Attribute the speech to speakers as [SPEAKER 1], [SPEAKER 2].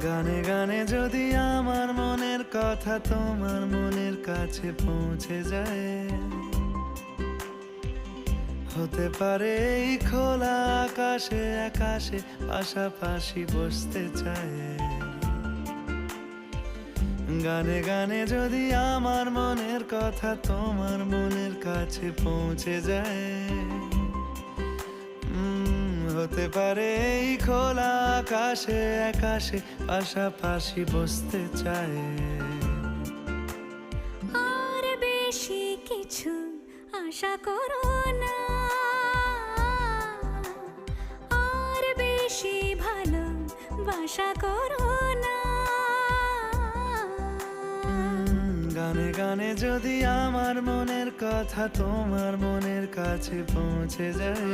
[SPEAKER 1] গানে গানে যদি আমার মনের কথা তোমার মনের কাছে পৌঁছে যায়, হতে পারে এই খোলা আকাশে আকাশে পাশাপাশি বসতে চায়। গানে গানে যদি আমার মনের কথা তোমার মনের কাছে পৌঁছে যায়, হতে পারে এই খোলা আকাশে আকাশে পাশাপাশি বসতে চায়।
[SPEAKER 2] আর বেশি কিছু আশা করো না, আর বেশি ভালোবাসা করো না।
[SPEAKER 1] গানে গানে যদি আমার মনের কথা তোমার মনের কাছে পৌঁছে যায়,